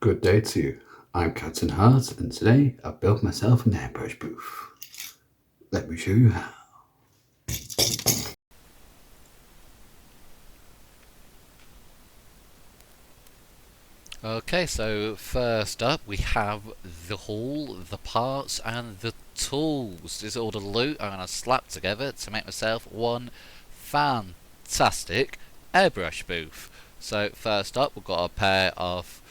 Good day to you. I'm Captain Hart, and today I've built myself an airbrush booth. Let me show you how. Okay, so first up we have the hull, the parts and the tools. This is all the loot I'm going to slap together to make myself one fantastic airbrush booth. So first up we've got a pair of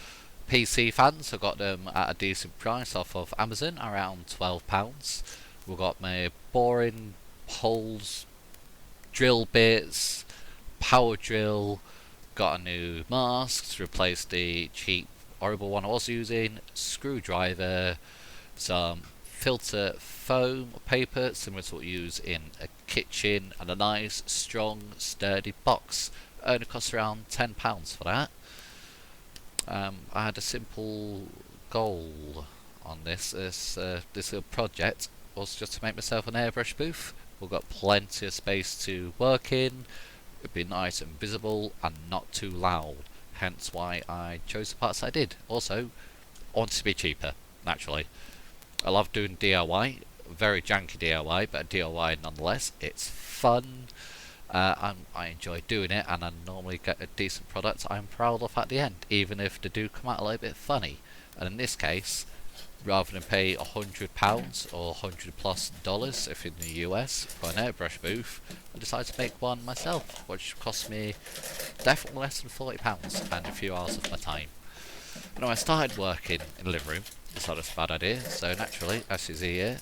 PC fans. I got them at a decent price off of Amazon, around £12. We've got my boring holes, drill bits, power drill. Got a new mask to replace the cheap, horrible one I was using, screwdriver, some filter foam paper similar to what you use in a kitchen, and a nice, strong, sturdy box. Only costs around £10 for that. I had a simple goal on this little project was just to make myself an airbrush booth. We've got plenty of space to work in. It'd be nice and visible and not too loud, hence why I chose the parts I did. Also, I want it to be cheaper, naturally. I love doing DIY, very janky DIY, but a DIY nonetheless. It's fun, I enjoy doing it, and I normally get a decent product I'm proud of at the end, even if they do come out a little bit funny. And in this case, rather than pay £100 or $100+ if in the US for an airbrush booth, I decided to make one myself, which cost me definitely less than £40 and a few hours of my time. When I started working in the living room, decided it's a bad idea, so naturally, as you see here,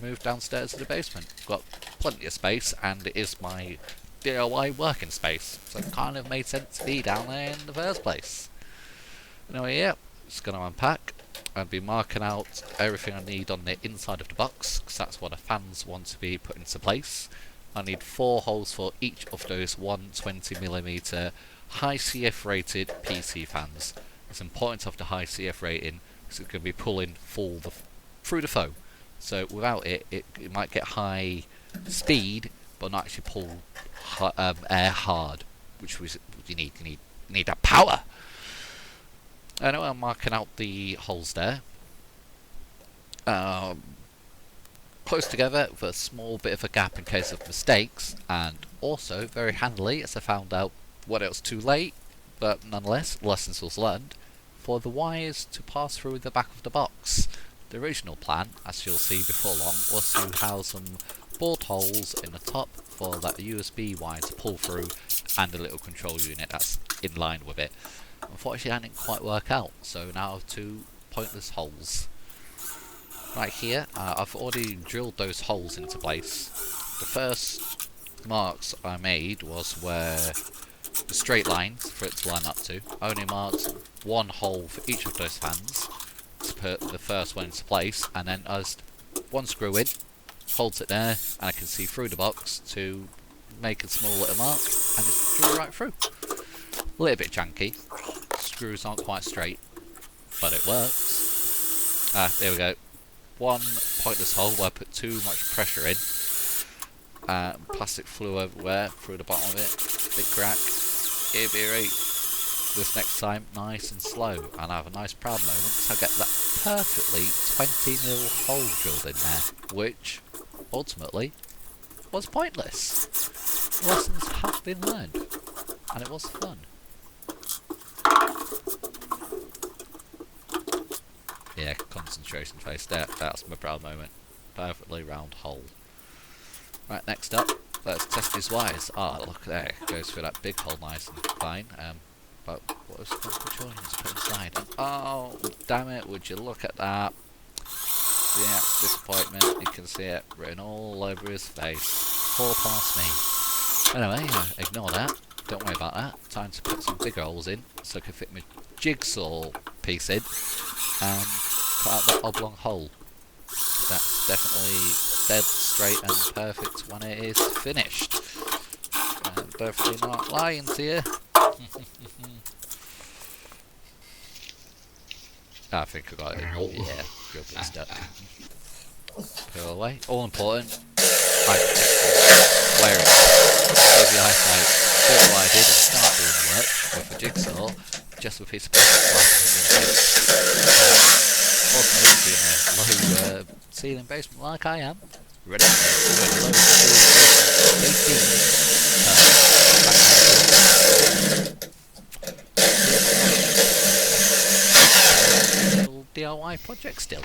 moved downstairs to the basement. Got plenty of space, and it is my DIY working space, so it kind of made sense to be down there in the first place. Anyway, yeah, just gonna unpack. I'll be marking out everything I need on the inside of the box, because that's what the fans want to be put into place. I need 4 holes for each of those 120mm high CF rated PC fans. It's important to have the high CF rating because it's going to be pulling through the foam. So without it, it might get high speed but not actually pull air hard, which you need. You need that power. Anyway, I'm marking out the holes there. Close together with a small bit of a gap in case of mistakes, and also very handily, as I found out when it was too late, but nonetheless, lessons was learned, for the wires to pass through the back of the box. The original plan, as you'll see before long, was to have some bored holes in the top for that USB wire to pull through, and a little control unit that's in line with it. Unfortunately, that didn't quite work out, so now I have 2 pointless holes. Right here, I've already drilled those holes into place. The first marks I made was where the straight lines for it to line up to. I only marked 1 hole for each of those fans to put the first one into place, and then I just 1 screw in, holds it there, and I can see through the box to make a small little mark, and just drill right through. A little bit janky. Screws aren't quite straight, but it works. There we go. 1 pointless hole where I put too much pressure in. Plastic flew everywhere through the bottom of it. Big crack. It'll be right. This next time, nice and slow, and I have a nice proud moment because I get that perfectly 20mm hole drilled in there, which ultimately was pointless. Lessons have been learned, and it was fun. Yeah, concentration face. That's my proud moment. Perfectly round hole. Right, next up, let's test these wires. Look there, it goes through that big hole nice and fine. But what was the control units put inside? Oh, damn it, would you look at that? Yeah, disappointment, you can see it written all over his face. Poor past me. Anyway, ignore that. Don't worry about that. Time to put some bigger holes in so I can fit my jigsaw piece in and cut out that oblong hole. That's definitely dead straight and perfect when it is finished. I'm definitely not lying to you. I think I got it. Yeah, good bit stuck. Put it away. All important. Wear it. Close your eyesight. Do what I did and start doing the work with a jigsaw. Just with a piece of plastic. ceiling basement like I am, ready to go low to 18 little DIY project still.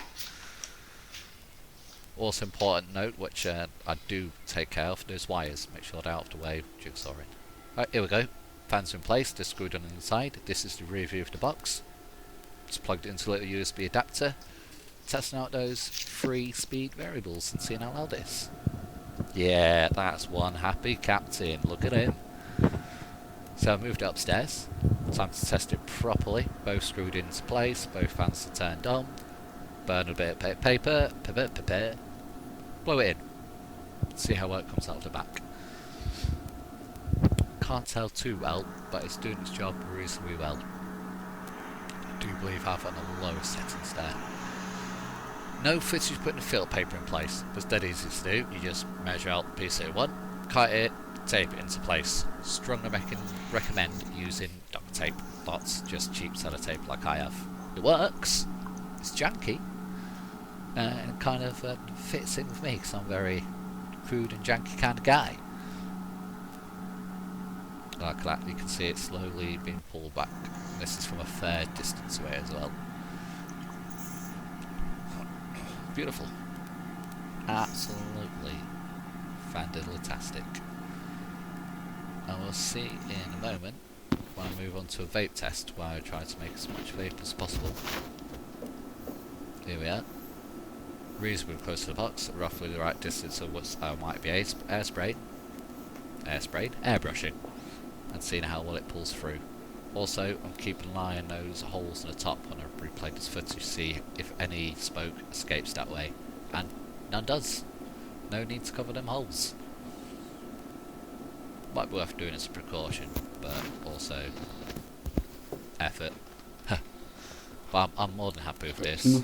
Also important note, which I do take care of, those wires, make sure they're out of the way, jigsaw in. Right, here we go. Fans in place, they're screwed on the inside. This is the rear view of the box. Just plugged it into a little USB adapter. Testing out those 3 speed variables and seeing how loud it is. Yeah, that's one happy captain, look at him. So I moved it upstairs. Time to test it properly. Both screwed into place, both fans are turned on. Burn a bit of paper, blow it in. See how well it comes out of the back. Can't tell too well, but it's doing its job reasonably well. I do believe I've on the lowest settings there. No footage putting the filter paper in place. It's dead easy to do. You just measure out piece A1, cut it, tape it into place. Strongly recommend using duct tape, not just cheap sellotape like I have. It works. It's janky. And it kind of fits in with me because I'm a very crude and janky kind of guy. Like that, you can see it slowly being pulled back. And this is from a fair distance away as well. Beautiful. Absolutely fantastic. And we'll see in a moment when I move on to a vape test where I try to make as much vape as possible. Here we are. Reasonably close to the box, roughly the right distance of what I might be airbrushing, and seeing how well it pulls through. Also, I'm keeping an eye on those holes in the top when I replay this footage to see if any smoke escapes that way, and none does. No need to cover them holes. Might be worth doing as a precaution, but also effort. But I'm more than happy with this.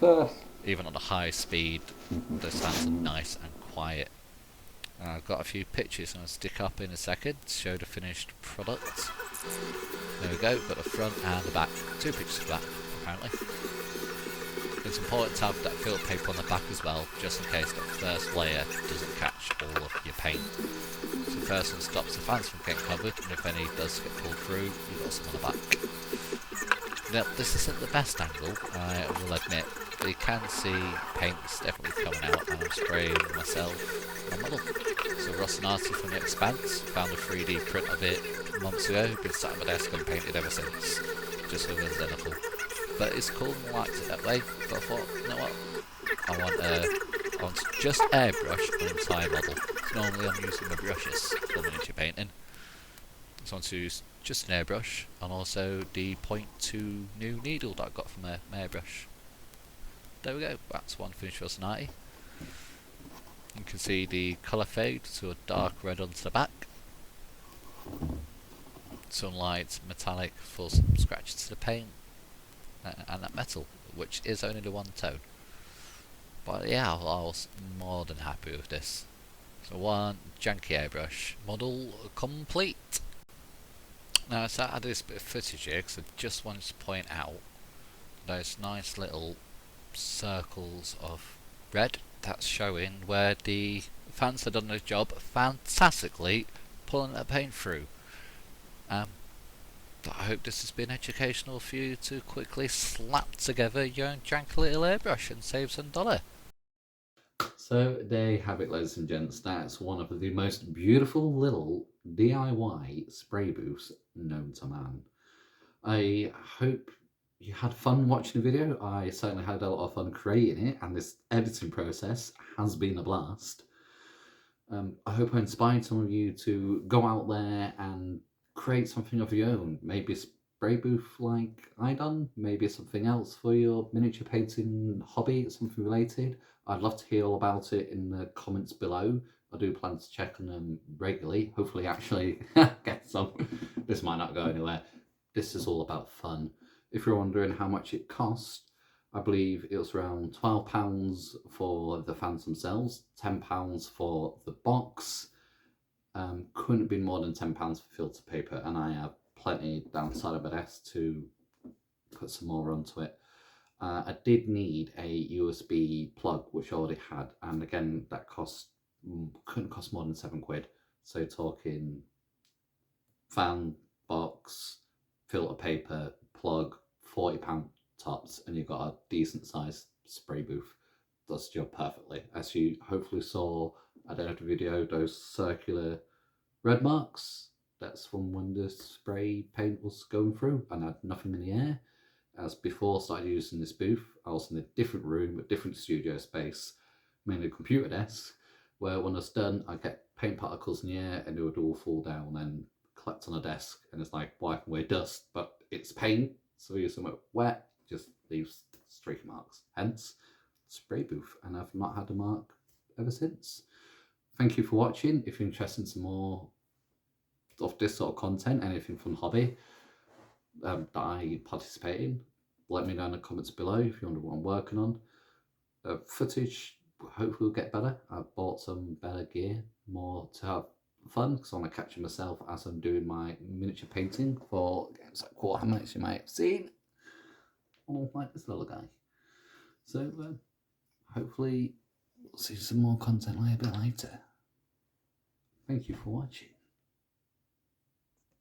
Even on the high speed, the sounds are nice and quiet. I've got a few pictures I'm going to stick up in a second to show the finished product. There we go, got the front and the back. 2 pictures of that, apparently. It's important to have that filter paper on the back as well, just in case that first layer doesn't catch all of your paint. So the first one stops the fans from getting covered, and if any does get pulled through, you've got some on the back. Now, this isn't the best angle, I will admit, but you can see paint's definitely coming out, and I'm spraying myself on a model. So Rossinati from The Expanse, found a 3D print of it months ago, been sat on my desk and painted ever since, just so there's identical. But it's cool and I liked it that way, but I thought, you know what, I want to just airbrush an entire model. Normally I'm using my brushes for miniature painting. So I want to use just an airbrush, and also the 0.2 new needle that I got from my airbrush. There we go, that's one finished Rossinati. You can see the colour fade to a dark red onto the back. Some light metallic for some scratches to the paint, and that metal, which is only the one tone. But yeah, I was more than happy with this. So one janky airbrush model complete. Now, so I added this bit of footage here because I just wanted to point out those nice little circles of red that's showing where the fans have done their job fantastically pulling that paint through. But I hope this has been educational for you to quickly slap together your own janky little airbrush and save some dollar. So there you have it, ladies and gents. That's one of the most beautiful little DIY spray booths known to man. I hope you had fun watching the video. I certainly had a lot of fun creating it, and this editing process has been a blast. I hope I inspired some of you to go out there and create something of your own. Maybe a spray booth like I done, maybe something else for your miniature painting hobby, something related. I'd love to hear all about it in the comments below. I do plan to check on them regularly, hopefully actually get some. This might not go anywhere. This is all about fun. If you're wondering how much it cost, I believe it was around £12 for the fans themselves, £10 for the box. Couldn't have been more than £10 for filter paper, and I have plenty downside of my desk to put some more onto it. I did need a USB plug, which I already had, and again, that couldn't cost more than £7. So talking fan, box, filter paper, plug, £40 tops, and you've got a decent sized spray booth. Does the job perfectly. As you hopefully saw at the end of the video, those circular red marks, that's from when the spray paint was going through and I had nothing in the air. As before I started using this booth, I was in a different room, a different studio space, mainly a computer desk, where when I was done, I get paint particles in the air and they would all fall down and collect on a desk, and it's like wiping away dust, but it's paint, so you're somewhat wet, just leaves streaky marks. Hence, spray booth, and I've not had a mark ever since. Thank you for watching. If you're interested in some more of this sort of content, anything from hobby that I participate in, let me know in the comments below if you wonder what I'm working on. Footage hopefully will get better. I've bought some better gear, more to have fun, because I want to capture myself as I'm doing my miniature painting for games like Warhammer, as you might have seen. Oh, like this little guy. So hopefully we'll see some more content a bit later. Thank you for watching.